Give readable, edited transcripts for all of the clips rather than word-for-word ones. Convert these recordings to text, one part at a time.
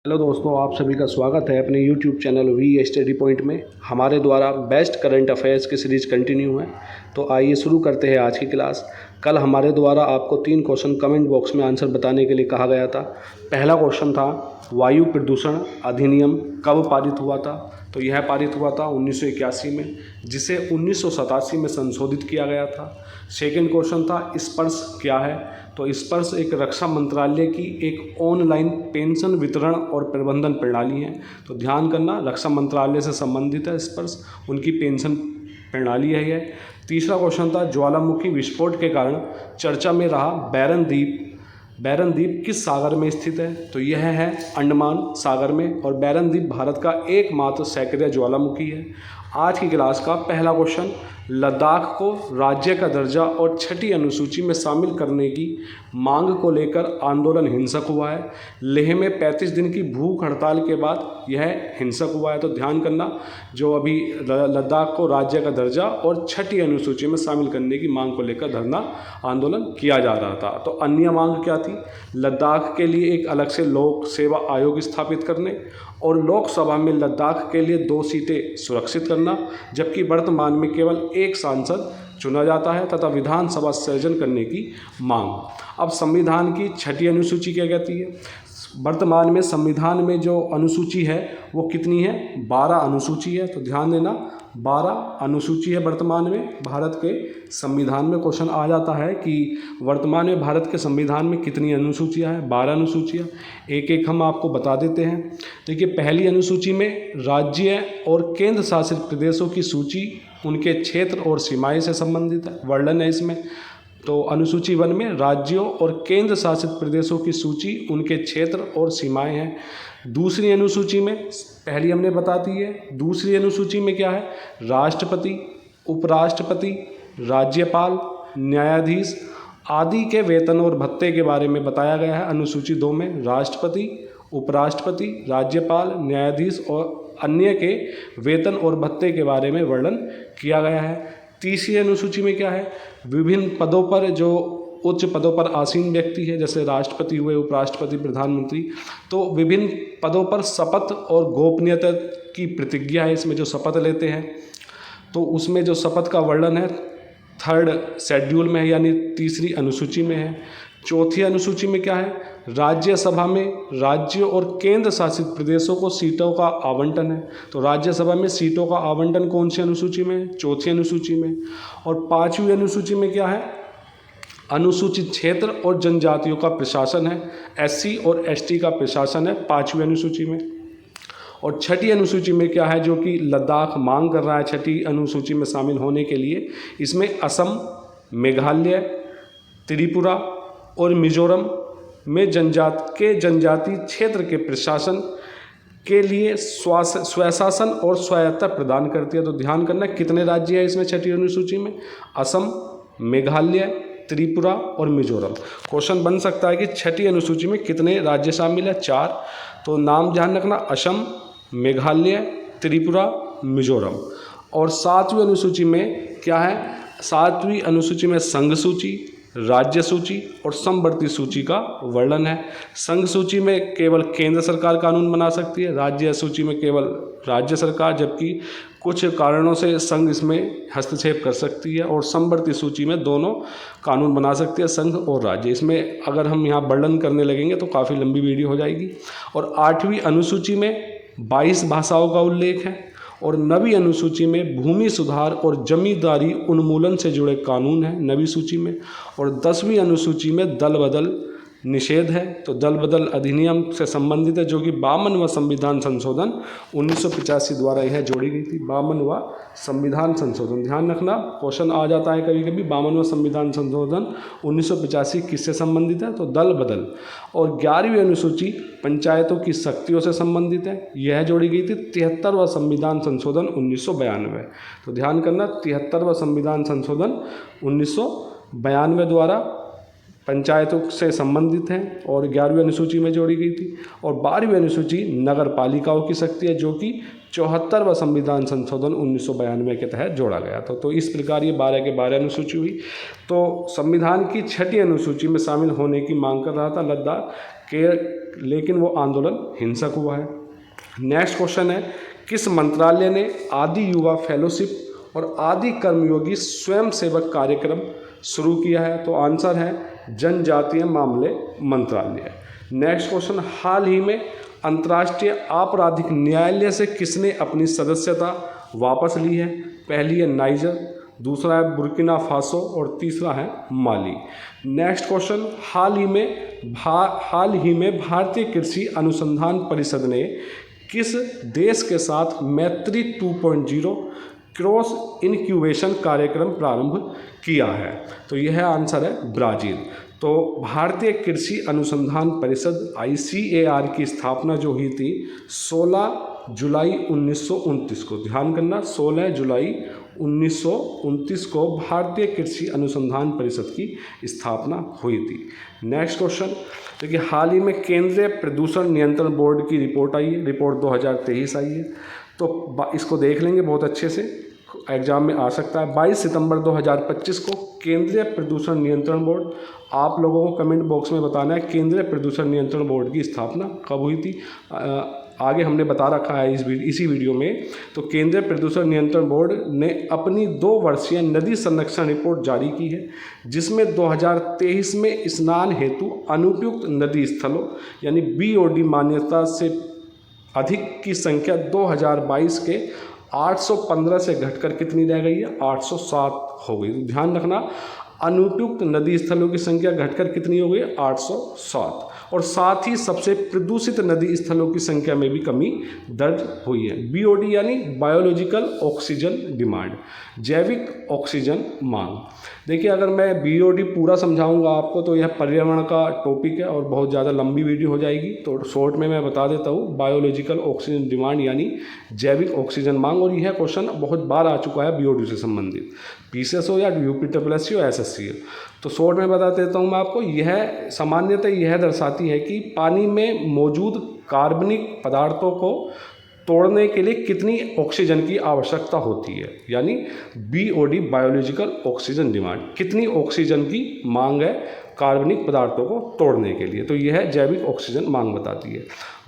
Hello दोस्तों, आप सभी का स्वागत है अपने YouTube channel V Study Point में। हमारे द्वारा बेस्ट करंट अफेयर्स की सीरीज कंटिन्यू है। तो आइए शुरू करते हैं आज की क्लास। कल हमारे द्वारा आपको 3 क्वेश्चन कमेंट बॉक्स में आंसर बताने के लिए कहा गया था। पहला क्वेश्चन था वायु प्रदूषण अधिनियम कब पारित हुआ था। तो यह पारित हुआ था 1981 में, जिसे 1987 में संशोधित किया गया था। सेकेंड क्वेश्चन था स्पर्श क्या है। तो स्पर्श एक रक्षा मंत्रालय की एक ऑनलाइन पेंशन वितरण और प्रबंधन प्रणाली है। तो ध्यान करना, रक्षा मंत्रालय से संबंधित है स्पर्श, उनकी पेंशन प्रणाली है यह। तीसरा क्वेश्चन था ज्वालामुखी विस्फोट के कारण चर्चा में रहा बैरन द्वीप। बैरन द्वीप किस सागर में स्थित है। तो यह है अंडमान सागर में, और बैरन द्वीप भारत का एकमात्र सक्रिय ज्वालामुखी है। आज की क्लास का पहला क्वेश्चन, लद्दाख को राज्य का दर्जा और 6ठी अनुसूची में शामिल करने की मांग को लेकर आंदोलन हिंसक हुआ है। लेह में 35 दिन की भूख हड़ताल के बाद यह हिंसक हुआ है। तो ध्यान करना, जो अभी लद्दाख को राज्य का दर्जा और 6ठी अनुसूची में शामिल करने की मांग को लेकर धरना आंदोलन किया जा रहा था। तो अन्य मांग क्या थी? लद्दाख के लिए एक अलग से लोक सेवा आयोग स्थापित करने, और लोकसभा में लद्दाख के लिए 2 सीटें सुरक्षित करना, जबकि वर्तमान में केवल एक सांसद चुना जाता है, तथा विधानसभा सृजन करने की मांग। अब संविधान की 6ठी अनुसूची क्या कहती है? वर्तमान में संविधान में जो अनुसूची है वो कितनी है? 12 अनुसूची है। तो ध्यान देना, 12 अनुसूची है वर्तमान में भारत के संविधान में। क्वेश्चन आ जाता है कि वर्तमान में भारत के संविधान में कितनी अनुसूचियां हैं? 12 अनुसूचियां। एक एक हम आपको बता देते हैं। देखिए, पहली अनुसूची में राज्य और केंद्र शासित प्रदेशों की सूची, उनके क्षेत्र और सीमाएं से संबंधित है, वर्णन है इसमें। तो अनुसूची 1 में राज्यों और केंद्र शासित प्रदेशों की सूची, उनके क्षेत्र और सीमाएं हैं। दूसरी अनुसूची में, पहली हमने बता दी है, दूसरी अनुसूची में क्या है? राष्ट्रपति, उपराष्ट्रपति, राज्यपाल, न्यायाधीश आदि के वेतन और भत्ते के बारे में बताया गया है। अनुसूची 2 में राष्ट्रपति, उपराष्ट्रपति, राज्यपाल, न्यायाधीश और अन्य के वेतन और भत्ते के बारे में वर्णन किया गया है। तीसरी अनुसूची में क्या है? विभिन्न पदों पर, जो उच्च पदों पर आसीन व्यक्ति है, जैसे राष्ट्रपति हुए, उपराष्ट्रपति, प्रधानमंत्री, तो विभिन्न पदों पर शपथ और गोपनीयता की प्रतिज्ञा है। इसमें जो शपथ लेते हैं, तो उसमें जो शपथ का वर्णन है 3rd शेड्यूल में है, यानी तीसरी अनुसूची में है। चौथी अनुसूची में क्या है? राज्यसभा में राज्यों और केंद्र शासित प्रदेशों को सीटों का आवंटन है। तो राज्यसभा में सीटों का आवंटन कौन सी अनुसूची में है? चौथी अनुसूची में। और 5वीं अनुसूची में क्या है? अनुसूचित क्षेत्र और जनजातियों का प्रशासन है, SC और ST का प्रशासन है 5वीं अनुसूची में। और 6ठी अनुसूची में क्या है, जो कि लद्दाख मांग कर रहा है 6ठी अनुसूची में शामिल होने के लिए? इसमें असम, मेघालय, त्रिपुरा और मिजोरम में जनजाति क्षेत्र के प्रशासन के लिए स्वशासन और स्वायत्तता प्रदान करती है। तो ध्यान करना, कितने राज्य है इसमें 6ठी अनुसूची में? असम, मेघालय, त्रिपुरा और मिजोरम। क्वेश्चन बन सकता है कि 6ठी अनुसूची में कितने राज्य शामिल है? 4। तो नाम ध्यान रखना, असम, मेघालय, त्रिपुरा, मिजोरम। और 7वीं अनुसूची में क्या है? 7वीं अनुसूची में संघ सूची, राज्य सूची और समवर्ती सूची का वर्णन है। संघ सूची में केवल केंद्र सरकार कानून बना सकती है, राज्य सूची में केवल राज्य सरकार, जबकि कुछ कारणों से संघ इसमें हस्तक्षेप कर सकती है। और समवर्ती सूची में दोनों कानून बना सकती है, संघ और राज्य। इसमें अगर हम यहाँ वर्णन करने लगेंगे तो काफ़ी लंबी वीडियो हो जाएगी। और 8वीं अनुसूची में 22 भाषाओं का उल्लेख है। और 9वीं अनुसूची में भूमि सुधार और जमींदारी उन्मूलन से जुड़े कानून हैं 9वीं सूची में। और 10वीं अनुसूची में दल बदल निषेध है। तो दल बदल अधिनियम से संबंधित है, जो कि 52वां संविधान संशोधन 1985 द्वारा यह जोड़ी गई थी। 52वां संविधान संशोधन, ध्यान रखना, क्वेश्चन आ जाता है कभी कभी, 52वां संविधान संशोधन 1985 किससे संबंधित है? तो दल बदल। और 11वीं अनुसूची पंचायतों की शक्तियों से संबंधित है, यह जोड़ी गई थी 73वां संविधान संशोधन 1992। तो ध्यान करना, 73वां संविधान संशोधन 1992 द्वारा पंचायतों से संबंधित है, और 11वीं अनुसूची में जोड़ी गई थी। और 12वीं अनुसूची नगर पालिकाओं की शक्ति है, जो कि 74वां संविधान संशोधन 1992 के तहत जोड़ा गया था। तो इस प्रकार ये 12 के 12 अनुसूची हुई। तो संविधान की 6ठी अनुसूची में शामिल होने की मांग कर रहा था लद्दाख। लेकिन वो आंदोलन हिंसक हुआ है। नेक्स्ट क्वेश्चन है, किस मंत्रालय ने आदि युवा फेलोशिप और आदि कर्मयोगी स्वयंसेवक कार्यक्रम शुरू किया है? तो आंसर है जनजातीय मामले मंत्रालय। नेक्स्ट क्वेश्चन, हाल ही में अंतर्राष्ट्रीय आपराधिक न्यायालय से किसने अपनी सदस्यता वापस ली है? पहली है नाइजर, दूसरा है बुर्किना फासो और तीसरा है माली। नेक्स्ट क्वेश्चन, हाल ही में भारतीय कृषि अनुसंधान परिषद ने किस देश के साथ मैत्री 2.0 क्रॉस इनक्यूबेशन कार्यक्रम प्रारंभ किया है? तो यह आंसर है ब्राज़ील। तो भारतीय कृषि अनुसंधान परिषद ICAR की स्थापना जो हुई थी 16 जुलाई 1929 को, ध्यान करना 16 जुलाई 1929 को भारतीय कृषि अनुसंधान परिषद की स्थापना हुई थी। नेक्स्ट क्वेश्चन, देखिए हाल ही में केंद्रीय प्रदूषण नियंत्रण बोर्ड की रिपोर्ट आई है, रिपोर्ट 2023 आई है, तो इसको देख लेंगे बहुत अच्छे से, एग्जाम में आ सकता है। 22 सितंबर 2025 को केंद्रीय प्रदूषण नियंत्रण बोर्ड, आप लोगों को कमेंट बॉक्स में बताना है केंद्रीय प्रदूषण नियंत्रण बोर्ड की स्थापना कब हुई थी। आगे हमने बता रखा है इसी वीडियो में। तो केंद्रीय प्रदूषण नियंत्रण बोर्ड ने अपनी 2 वर्षीय नदी संरक्षण रिपोर्ट जारी की है, जिसमें 2023 में स्नान हेतु अनुपयुक्त नदी स्थलों यानी BOD मान्यता से अधिक की संख्या 2022 के 815 से घटकर कितनी रह गई है? 807 हो गई। तो ध्यान रखना, अनुपयुक्त नदी स्थलों की संख्या घटकर कितनी हो गई? 807। और साथ ही सबसे प्रदूषित नदी स्थलों की संख्या में भी कमी दर्ज हुई है। BOD यानी बायोलॉजिकल ऑक्सीजन डिमांड, जैविक ऑक्सीजन मांग। देखिए अगर मैं BOD पूरा समझाऊंगा आपको तो यह पर्यावरण का टॉपिक है और बहुत ज़्यादा लंबी वीडियो हो जाएगी, तो शॉर्ट में मैं बता देता हूँ बायोलॉजिकल ऑक्सीजन डिमांड यानी जैविक ऑक्सीजन मांग। और यह क्वेश्चन बहुत बार आ चुका है BOD से संबंधित, PCS हो या UPSSC हो SSC हो। तो शॉर्ट में बता देता हूँ मैं आपको, यह सामान्यतः यह दर्शाती है कि पानी में मौजूद कार्बनिक पदार्थों को तोड़ने के लिए कितनी ऑक्सीजन की आवश्यकता होती है, यानी BOD बायोलॉजिकल ऑक्सीजन डिमांड, कितनी ऑक्सीजन की मांग है कार्बनिक पदार्थों को तोड़ने के लिए। तो यह जैविक ऑक्सीजन मांग बताती है।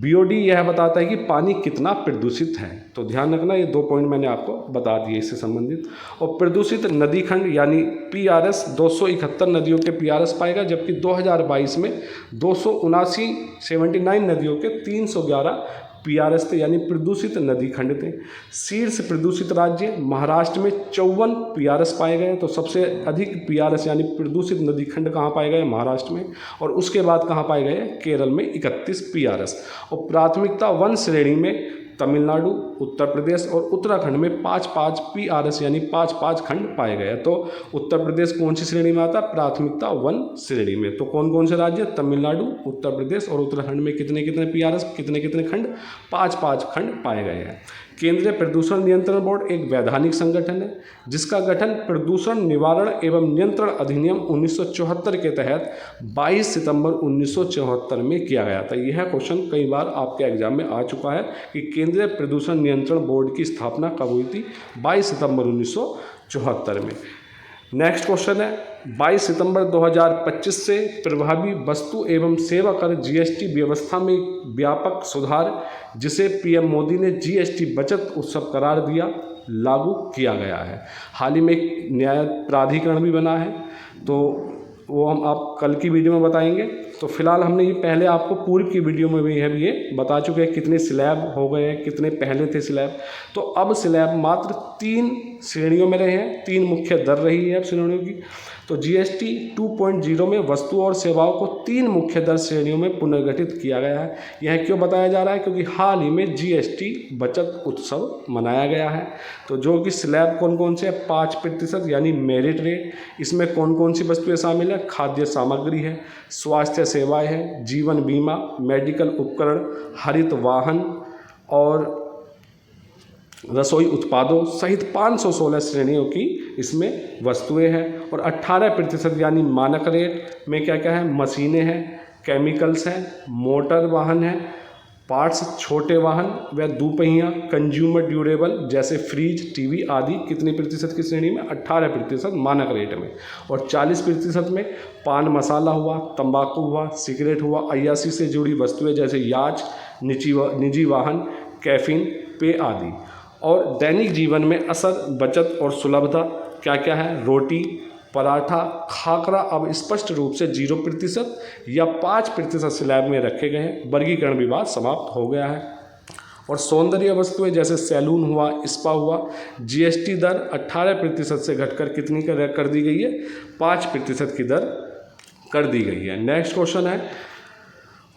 BOD यह बताता है कि पानी कितना प्रदूषित है। तो ध्यान रखना, ये 2 पॉइंट मैंने आपको बता दिए इससे संबंधित। और प्रदूषित नदी खंड यानी PRS 271 नदियों के PRS पाएगा, जबकि 2022 में 279 नदियों के 311 PRS थे यानी प्रदूषित नदी खंड थे। शीर्ष प्रदूषित राज्य महाराष्ट्र में 54 PRS पाए गए। तो सबसे अधिक PRS यानी प्रदूषित नदी खंड कहाँ पाए गए? महाराष्ट्र में। और उसके बाद कहाँ पाए गए? केरल में 31 PRS। और प्राथमिकता 1 श्रेणी में तमिलनाडु, उत्तर प्रदेश और उत्तराखंड में 5-5 PRS यानी 5-5 खंड पाए गए। तो उत्तर प्रदेश कौन सी श्रेणी में आता है? प्राथमिकता 1 श्रेणी में। तो कौन कौन से राज्य? तमिलनाडु, उत्तर प्रदेश और उत्तराखंड में कितने कितने PRS, कितने कितने खंड? 5-5 खंड पाए गए हैं। केंद्रीय प्रदूषण नियंत्रण बोर्ड एक वैधानिक संगठन है जिसका गठन प्रदूषण निवारण एवं नियंत्रण अधिनियम 1974 के तहत 22 सितंबर 1974 में किया गया था। यह क्वेश्चन कई बार आपके एग्जाम में आ चुका है कि केंद्रीय प्रदूषण नियंत्रण बोर्ड की स्थापना कब हुई थी? 22 सितंबर 1974 में। नेक्स्ट क्वेश्चन है, 22 सितंबर 2025 से प्रभावी वस्तु एवं सेवा कर GST व्यवस्था में व्यापक सुधार, जिसे PM मोदी ने GST बचत उत्सव करार दिया, लागू किया गया है। हाल ही में एक न्याय प्राधिकरण भी बना है, तो वो हम आप कल की वीडियो में बताएंगे। तो फिलहाल हमने ये पहले आपको पूर्व की वीडियो में भी ये बता चुके हैं कितने स्लैब हो गए हैं, कितने पहले थे स्लैब। तो अब स्लैब मात्र 3 श्रेणियों में रहे हैं, 3 मुख्य दर रही है अब श्रेणियों की। तो GST 2.0 में वस्तुओं और सेवाओं को 3 मुख्य दर श्रेणियों में पुनर्गठित किया गया है। यह क्यों बताया जा रहा है? क्योंकि हाल ही में GST बचत उत्सव मनाया गया है। तो जो कि स्लैब कौन कौन से है? 5% यानी मेरिट रेट। इसमें कौन कौन सी वस्तुएं शामिल है? खाद्य सामग्री है, स्वास्थ्य सेवाएं हैं, जीवन बीमा, मेडिकल उपकरण, हरित वाहन और रसोई उत्पादों सहित 516 श्रेणियों की इसमें वस्तुएं हैं। और 18% यानी मानक रेट में क्या क्या है? मशीनें हैं, केमिकल्स हैं, मोटर वाहन हैं पार्ट्स छोटे वाहन व दोपहिया कंज्यूमर ड्यूरेबल जैसे फ्रिज, टीवी आदि कितनी प्रतिशत की श्रेणी में? 18% मानक रेट में। और 40% में पान मसाला हुआ, तंबाकू हुआ, सिगरेट हुआ, अय्याशी से जुड़ी वस्तुएं जैसे याच, निजी वाहन, कैफीन पेय आदि। और दैनिक जीवन में असर, बचत और सुलभता क्या क्या है? रोटी, पराठा, खाकरा अब स्पष्ट रूप से 0% या 5% स्लैब में रखे गए हैं। वर्गीकरण विवाद समाप्त हो गया है। और सौंदर्य वस्तुएं जैसे सैलून हुआ, स्पा हुआ, जीएसटी दर 18% से घटकर कितनी कर दी गई है? 5% की दर कर दी गई है। नेक्स्ट क्वेश्चन है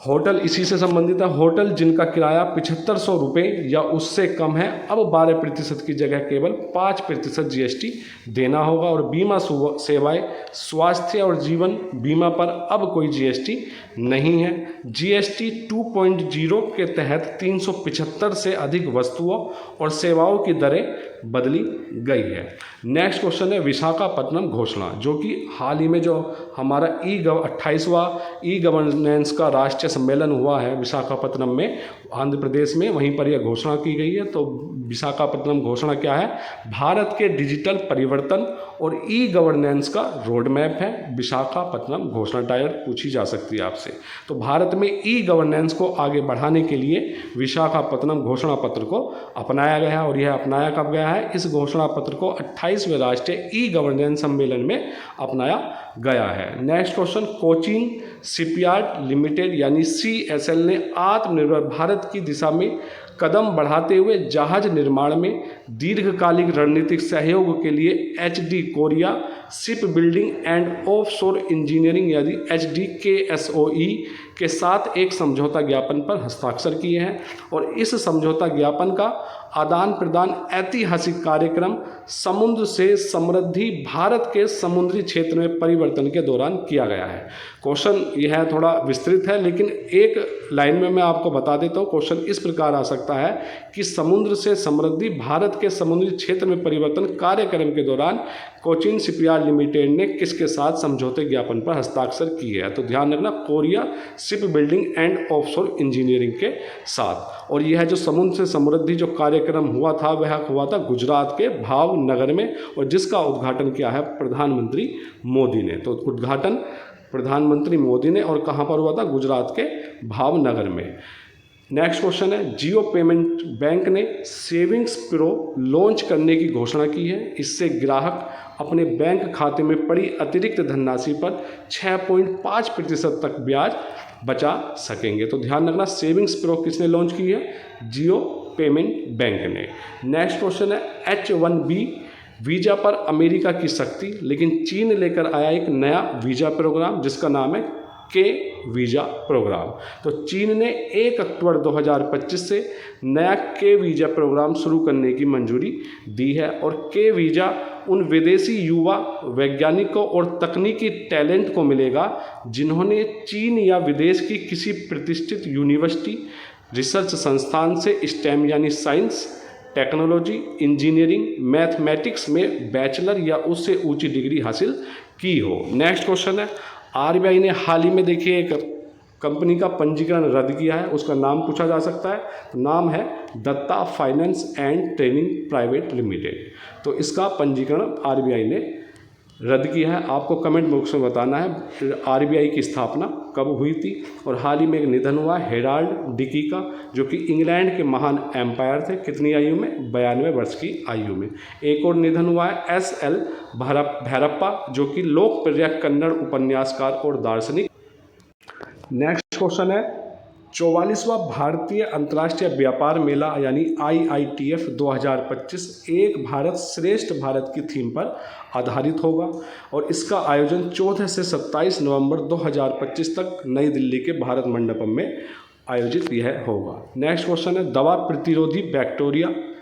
होटल, इसी से संबंधित है। होटल जिनका किराया 7500 रुपये या उससे कम है, अब 12% की जगह केवल 5% जीएसटी देना होगा। और बीमा सेवाएं, स्वास्थ्य और जीवन बीमा पर अब कोई जीएसटी नहीं है। जीएसटी 2.0 के तहत 375 से अधिक वस्तुओं और सेवाओं की दरें बदली गई है। नेक्स्ट क्वेश्चन है विशाखापट्टनम घोषणा, जो कि हाल ही में जो हमारा 28वां ई गवर्नेंस का राष्ट्रीय सम्मेलन हुआ है विशाखापट्टनम में, आंध्र प्रदेश में, वहीं पर यह घोषणा की गई है। तो विशाखापट्टनम घोषणा क्या है? भारत के डिजिटल परिवर्तन और ई गवर्नेंस का रोड मैप है। विशाखापट्टनम घोषणा डायरेक्ट पूछी जा सकती है आपसे। तो भारत में ई गवर्नेंस को आगे बढ़ाने के लिए विशाखापट्टनम घोषणा पत्र को अपनाया गया है। और यह अपनाया कब गया है? इस घोषणा पत्र को 28वें राष्ट्रीय ई गवर्नेंस सम्मेलन में अपनाया गया है। Next question, Cochin shipyard limited यानी CSL ने आत्मनिर्भर भारत की दिशा में कदम बढ़ाते हुए जहाज निर्माण में दीर्घकालिक रणनीतिक सहयोग के लिए HD Korea ship building and offshore engineering यानी HDKSOE के साथ एक समझौता ज्ञापन पर हस्ताक्षर किए हैं। और इस समझौता ज्ञापन का आदान प्रदान ऐतिहासिक कार्यक्रम समुद्र से समृद्धि भारत के समुद्री क्षेत्र में परिवर्तन के दौरान किया गया है। क्वेश्चन यह थोड़ा विस्तृत है, लेकिन एक लाइन में मैं आपको बता देता हूँ। क्वेश्चन इस प्रकार आ सकता है कि समुद्र से समृद्धि भारत के समुद्री क्षेत्र में परिवर्तन कार्यक्रम के दौरान कोचीन शिपयार्ड लिमिटेड ने किसके साथ समझौते ज्ञापन पर हस्ताक्षर किए हैं? तो ध्यान रखना, Korea ship building and offshore engineering के साथ। और यह जो समुद्र से समृद्धि जो कार्यक्रम हुआ था वह हुआ था गुजरात के भावनगर में, और जिसका उद्घाटन किया है प्रधानमंत्री मोदी ने। तो उद्घाटन प्रधानमंत्री मोदी ने, और कहाँ पर हुआ था? गुजरात के भावनगर में। नेक्स्ट क्वेश्चन है जियो पेमेंट बैंक ने सेविंग्स प्रो लॉन्च करने की घोषणा की है। इससे ग्राहक अपने बैंक खाते में पड़ी अतिरिक्त धनराशि पर 6.5% तक ब्याज बचा सकेंगे। तो ध्यान रखना, सेविंग्स प्रो किसने लॉन्च की है? जियो पेमेंट बैंक ने। नेक्स्ट क्वेश्चन है H1B वीज़ा पर अमेरिका की सख्ती, लेकिन चीन लेकर आया एक नया वीज़ा प्रोग्राम जिसका नाम है के वीज़ा प्रोग्राम। तो चीन ने 1 अक्टूबर 2025 से नया के वीज़ा प्रोग्राम शुरू करने की मंजूरी दी है। और के वीज़ा उन विदेशी युवा वैज्ञानिकों और तकनीकी टैलेंट को मिलेगा जिन्होंने चीन या विदेश की किसी प्रतिष्ठित यूनिवर्सिटी, रिसर्च संस्थान से स्टेम यानी साइंस, टेक्नोलॉजी, इंजीनियरिंग, मैथमेटिक्स में बैचलर या उससे ऊंची डिग्री हासिल की हो। नेक्स्ट क्वेश्चन है RBI ने हाल ही में देखिए एक कंपनी का पंजीकरण रद्द किया है, उसका नाम पूछा जा सकता है। तो नाम है Datta finance and training private limited. तो इसका पंजीकरण RBI ने रद्द किया है। आपको कमेंट बॉक्स में बताना है RBI की स्थापना कब हुई थी। और हाल ही में एक निधन हुआ हेराल्ड डिकी का, जो कि इंग्लैंड के महान एम्पायर थे। कितनी आयु में? 92 वर्ष की आयु में। एक और निधन हुआ है SL भैरप्पा, जो कि लोकप्रिय कन्नड़ उपन्यासकार और दार्शनिक। नेक्स्ट क्वेश्चन है 44वां भारतीय अंतर्राष्ट्रीय व्यापार मेला यानी IITF 2025 एक भारत श्रेष्ठ भारत की थीम पर आधारित होगा। और इसका आयोजन 14 से 27 नवंबर 2025 तक नई दिल्ली के भारत मंडपम में आयोजित यह होगा। नेक्स्ट क्वेश्चन है दवा प्रतिरोधी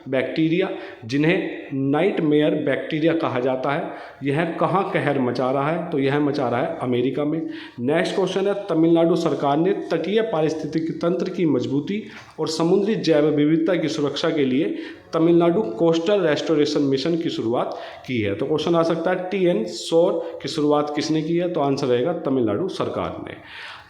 बैक्टीरिया जिन्हें नाइटमेयर बैक्टीरिया कहा जाता है, यह कहाँ कहर मचा रहा है? तो यह मचा रहा है अमेरिका में। नेक्स्ट क्वेश्चन है तमिलनाडु सरकार ने तटीय पारिस्थितिकी तंत्र की मजबूती और समुद्री जैव विविधता की सुरक्षा के लिए तमिलनाडु कोस्टल रेस्टोरेशन मिशन की शुरुआत की है। तो क्वेश्चन आ सकता है TN SOAR की शुरुआत किसने की है? तो आंसर रहेगा तमिलनाडु सरकार ने।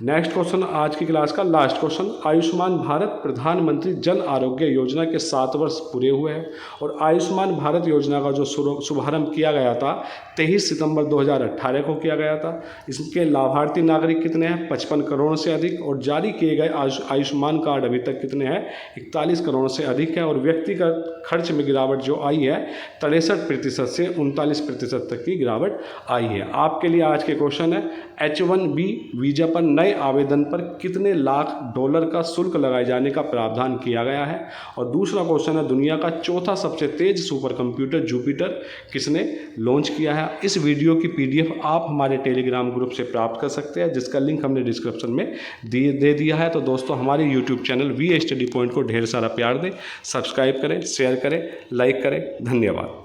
नेक्स्ट क्वेश्चन आज की क्लास का लास्ट क्वेश्चन, आयुष्मान भारत प्रधानमंत्री जन आरोग्य योजना के 7 वर्ष पूरे हुए हैं और आयुष्मान भारत योजना का जो शुभारंभ किया गया था 23 सितंबर 2018 को किया गया था। इसके लाभार्थी नागरिक कितने हैं? 55 करोड़ से अधिक। और जारी किए गए आयुष्मान कार्ड अभी तक कितने हैं? 41 करोड़ से अधिक है। और व्यक्तिगत खर्च में गिरावट जो आई है 63% से 39% तक की गिरावट आई है। आपके लिए आज के क्वेश्चन है, H1B वीजा पर नए आवेदन पर कितने लाख डॉलर का शुल्क लगाए जाने का प्रावधान किया गया है? और दूसरा क्वेश्चन है, दुनिया का चौथा सबसे तेज सुपर कंप्यूटर जुपिटर किसने लॉन्च किया है? इस वीडियो की PDF आप हमारे टेलीग्राम ग्रुप से प्राप्त कर सकते हैं, जिसका लिंक हमने डिस्क्रिप्शन में दे दिया है। तो दोस्तों हमारे YouTube channel V Study Point को ढेर सारा प्यार दें, सब्सक्राइब करें, शेयर करें, लाइक करें। धन्यवाद।